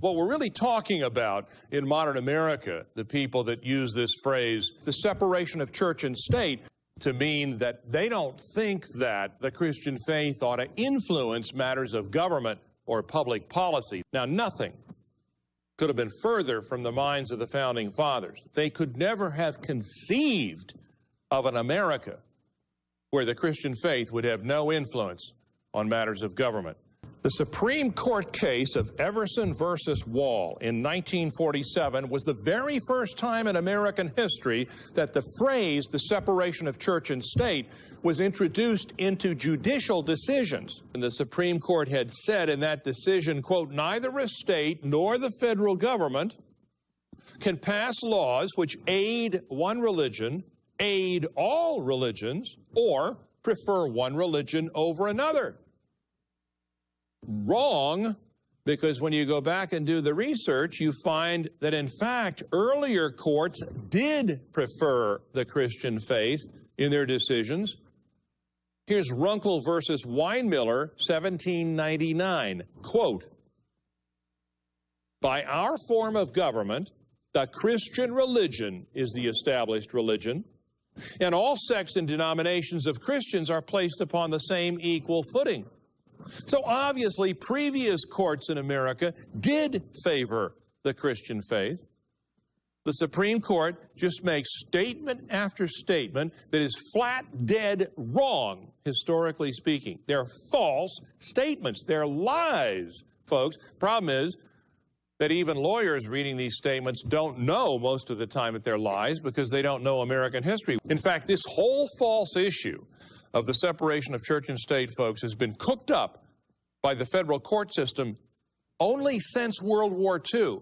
What we're really talking about in modern America, the people that use this phrase, the separation of church and state, to mean that they don't think that the Christian faith ought to influence matters of government or public policy. Now, nothing could have been further from the minds of the Founding Fathers. They could never have conceived of an America where the Christian faith would have no influence on matters of government. The Supreme Court case of Everson versus Wall in 1947 was the very first time in American history that the phrase, the separation of church and state, was introduced into judicial decisions. And the Supreme Court had said in that decision, quote, neither a state nor the federal government can pass laws which aid one religion, aid all religions, or prefer one religion over another. Wrong, because when you go back and do the research, you find that, in fact, earlier courts did prefer the Christian faith in their decisions. Here's Runkle versus Weinmiller, 1799. Quote, by our form of government, the Christian religion is the established religion, and all sects and denominations of Christians are placed upon the same equal footing. So obviously, previous courts in America did favor the Christian faith. The Supreme Court just makes statement after statement that is flat dead wrong, historically speaking. They're false statements. They're lies, folks. Problem is that even lawyers reading these statements don't know most of the time that they're lies because they don't know American history. In fact, this whole false issue of the separation of church and state, folks, has been cooked up by the federal court system only since World War II.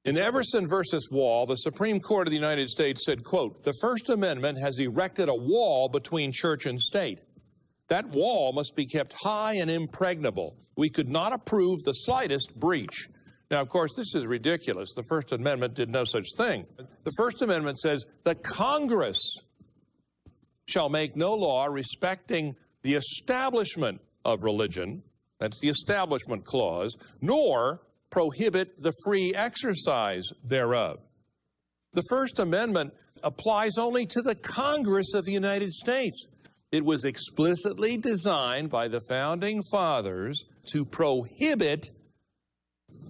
In Everson versus Wall, the Supreme Court of the United States said, quote, the First Amendment has erected a wall between church and state. That wall must be kept high and impregnable. We could not approve the slightest breach. Now, of course, this is ridiculous. The First Amendment did no such thing. The First Amendment says the Congress shall make no law respecting the establishment of religion, that's the Establishment Clause, nor prohibit the free exercise thereof. The First Amendment applies only to the Congress of the United States. It was explicitly designed by the Founding Fathers to prohibit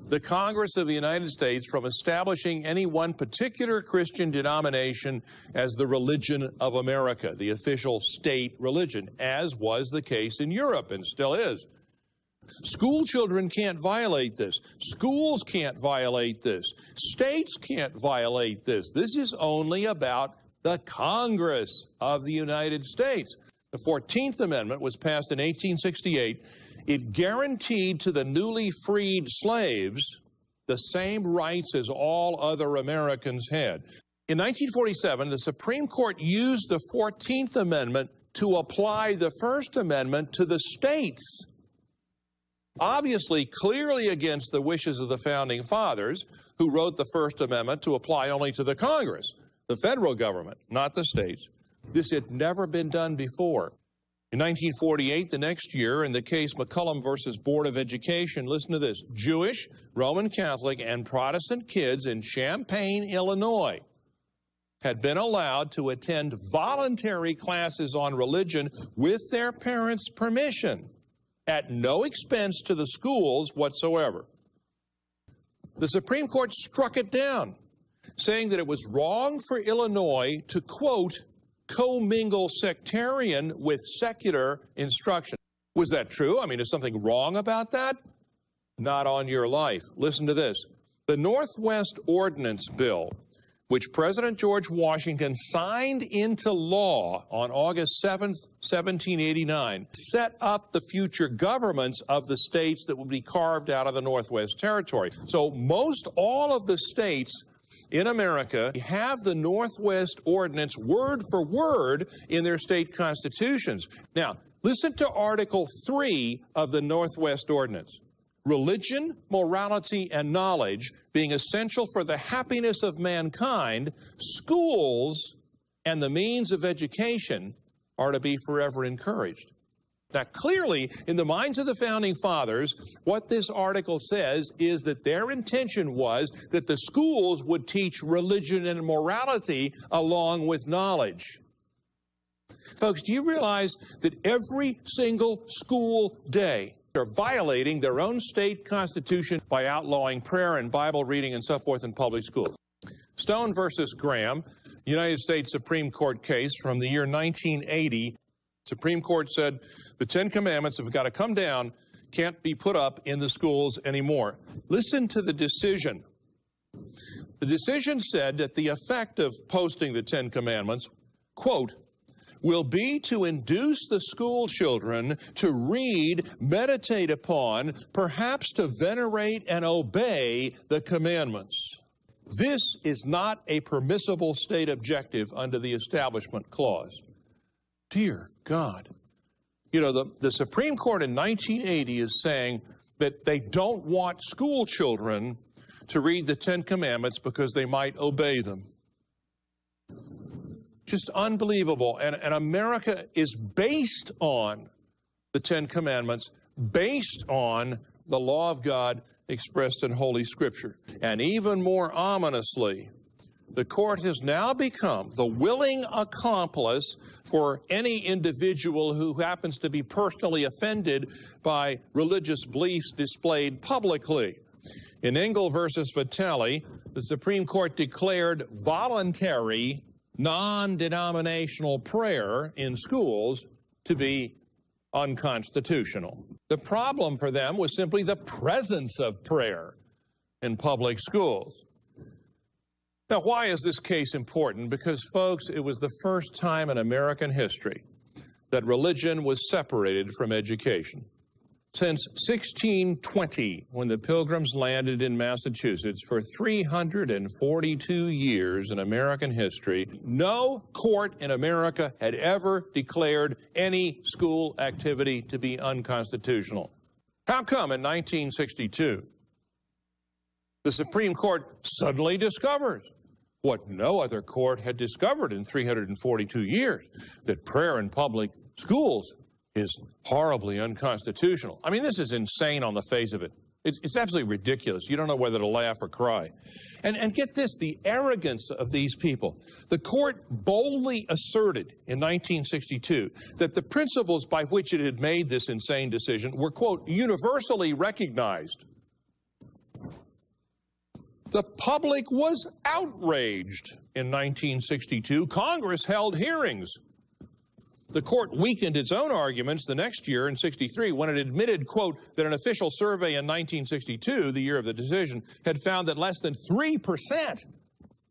the Congress of the United States from establishing any one particular Christian denomination as the religion of America, the official state religion, as was the case in Europe and still is. School children can't violate this. Schools can't violate this. States can't violate this. This is only about the Congress of the United States. The 14th Amendment was passed in 1868. It guaranteed to the newly freed slaves the same rights as all other Americans had. In 1947, the Supreme Court used the 14th Amendment to apply the First Amendment to the states. Obviously, clearly against the wishes of the Founding Fathers, who wrote the First Amendment to apply only to the Congress, the federal government, not the states. This had never been done before. In 1948, the next year, in the case McCullum versus Board of Education, listen to this, Jewish, Roman Catholic, and Protestant kids in Champaign, Illinois, had been allowed to attend voluntary classes on religion with their parents' permission, at no expense to the schools whatsoever. The Supreme Court struck it down, saying that it was wrong for Illinois to, quote, commingle sectarian with secular instruction. Was that true? I mean, is something wrong about that? Not on your life. Listen to this. The Northwest Ordinance Bill, which President George Washington signed into law on August 7th, 1789, set up the future governments of the states that would be carved out of the Northwest Territory. So most all of the states in America have the Northwest Ordinance word for word in their state constitutions. Now, listen to Article 3 of the Northwest Ordinance. Religion, morality, and knowledge being essential for the happiness of mankind, schools and the means of education are to be forever encouraged. Now, clearly, in the minds of the Founding Fathers, what this article says is that their intention was that the schools would teach religion and morality along with knowledge. Folks, do you realize that every single school day they're violating their own state constitution by outlawing prayer and Bible reading and so forth in public schools? Stone versus Graham, United States Supreme Court case from the year 1980. Supreme Court said the Ten Commandments have got to come down, can't be put up in the schools anymore. Listen to the decision. The decision said that the effect of posting the Ten Commandments, quote, will be to induce the school children to read, meditate upon, perhaps to venerate and obey the commandments. This is not a permissible state objective under the Establishment Clause. Dear God. You know, the Supreme Court in 1980 is saying that they don't want school children to read the Ten Commandments because they might obey them. Just unbelievable. And America is based on the Ten Commandments, based on the law of God expressed in Holy Scripture. And even more ominously, the court has now become the willing accomplice for any individual who happens to be personally offended by religious beliefs displayed publicly. In Engel versus Vitale, the Supreme Court declared voluntary non-denominational prayer in schools to be unconstitutional. The problem for them was simply the presence of prayer in public schools. Now, why is this case important? Because, folks, it was the first time in American history that religion was separated from education. Since 1620, when the Pilgrims landed in Massachusetts, for 342 years in American history, no court in America had ever declared any school activity to be unconstitutional. How come in 1962, the Supreme Court suddenly discovers what no other court had discovered in 342 years, that prayer in public schools is horribly unconstitutional? I mean, this is insane on the face of it. It's absolutely ridiculous. You don't know whether to laugh or cry. And get this, the arrogance of these people. The court boldly asserted in 1962 that the principles by which it had made this insane decision were, quote, universally recognized. The public was outraged in 1962. Congress held hearings. The court weakened its own arguments the next year in 63 when it admitted, quote, that an official survey in 1962, the year of the decision, had found that less than 3%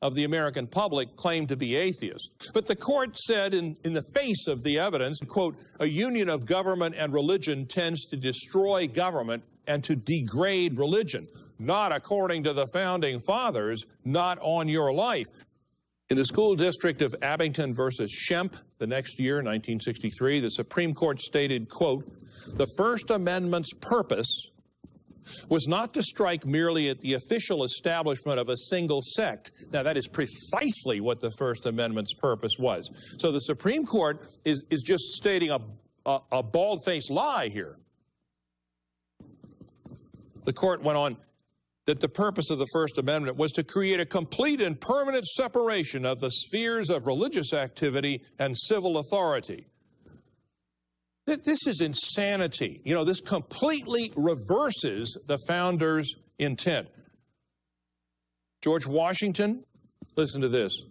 of the American public claimed to be atheists. But the court said in the face of the evidence, quote, a union of government and religion tends to destroy government and to degrade religion. Not according to the Founding Fathers, not on your life. In the school district of Abington versus Shemp, the next year, 1963, the Supreme Court stated, quote, the First Amendment's purpose was not to strike merely at the official establishment of a single sect. Now, that is precisely what the First Amendment's purpose was. So the Supreme Court is just stating a bald-faced lie here. The court went on that the purpose of the First Amendment was to create a complete and permanent separation of the spheres of religious activity and civil authority. This is insanity. You know, this completely reverses the founders' intent. George Washington, listen to this.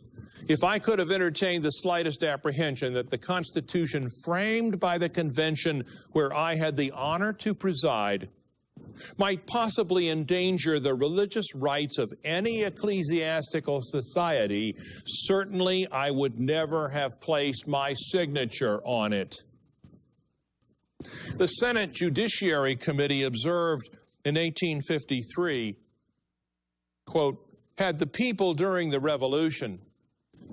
If I could have entertained the slightest apprehension that the Constitution framed by the convention where I had the honor to preside might possibly endanger the religious rights of any ecclesiastical society, certainly I would never have placed my signature on it. The Senate Judiciary Committee observed in 1853, quote, had the people during the Revolution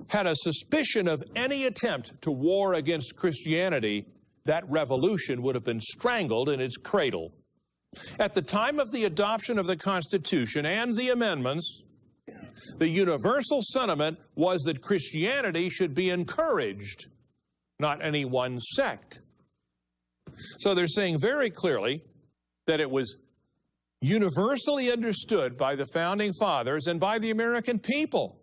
had a suspicion of any attempt to war against Christianity, that revolution would have been strangled in its cradle. At the time of the adoption of the Constitution and the amendments, the universal sentiment was that Christianity should be encouraged, not any one sect. So they're saying very clearly that it was universally understood by the Founding Fathers and by the American people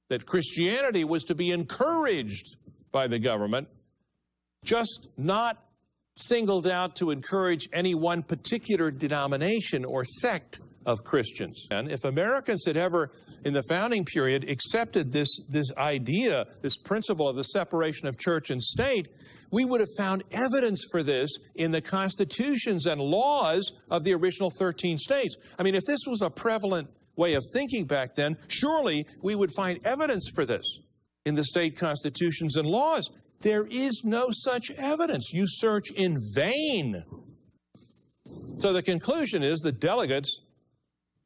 that Christianity was to be encouraged by the government, just not singled out to encourage any one particular denomination or sect of Christians. And if Americans had ever, in the founding period, accepted this idea, this principle of the separation of church and state, we would have found evidence for this in the constitutions and laws of the original 13 states. I mean, if this was a prevalent way of thinking back then, surely we would find evidence for this in the state constitutions and laws. There is no such evidence. You search in vain. So the conclusion is the delegates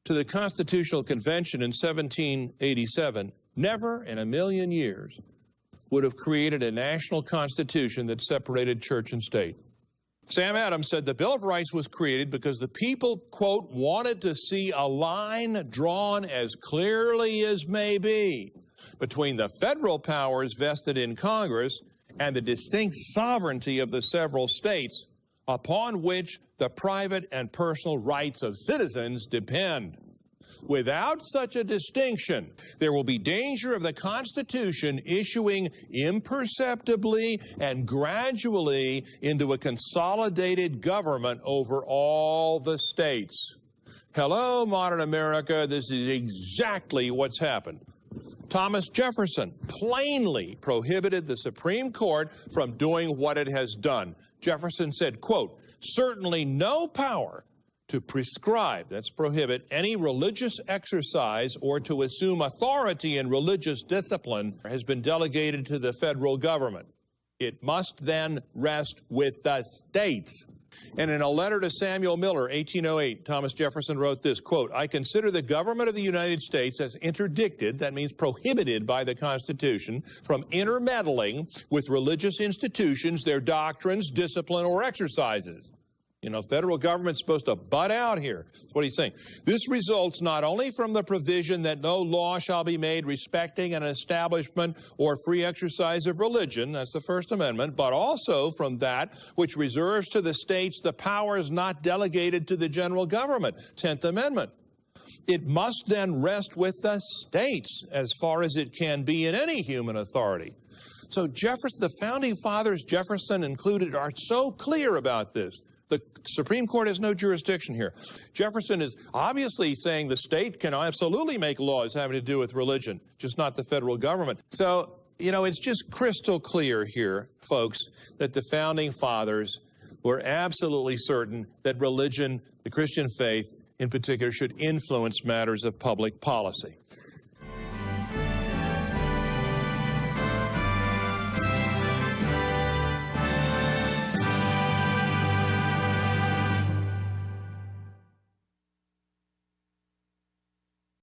to the Constitutional Convention in 1787 never in a million years would have created a national constitution that separated church and state. Sam Adams said the Bill of Rights was created because the people, quote, wanted to see a line drawn as clearly as may be between the federal powers vested in Congress and the distinct sovereignty of the several states upon which the private and personal rights of citizens depend. Without such a distinction, there will be danger of the Constitution issuing imperceptibly and gradually into a consolidated government over all the states. Hello, modern America, this is exactly what's happened. Thomas Jefferson plainly prohibited the Supreme Court from doing what it has done. Jefferson said, quote, certainly no power to prescribe, that's prohibit, any religious exercise or to assume authority in religious discipline has been delegated to the federal government. It must then rest with the states. And in a letter to Samuel Miller, 1808, Thomas Jefferson wrote this, quote, I consider the government of the United States as interdicted, that means prohibited by the Constitution, from intermeddling with religious institutions, their doctrines, discipline, or exercises. You know, federal government's supposed to butt out here. That's what he's saying. This results not only from the provision that no law shall be made respecting an establishment or free exercise of religion, that's the First Amendment, but also from that which reserves to the states the powers not delegated to the general government, 10th Amendment. It must then rest with the states as far as it can be in any human authority. So Jefferson, the Founding Fathers, Jefferson included, are so clear about this. The Supreme Court has no jurisdiction here. Jefferson is obviously saying the state can absolutely make laws having to do with religion, just not the federal government. So, you know, it's just crystal clear here, folks, that the Founding Fathers were absolutely certain that religion, the Christian faith in particular, should influence matters of public policy.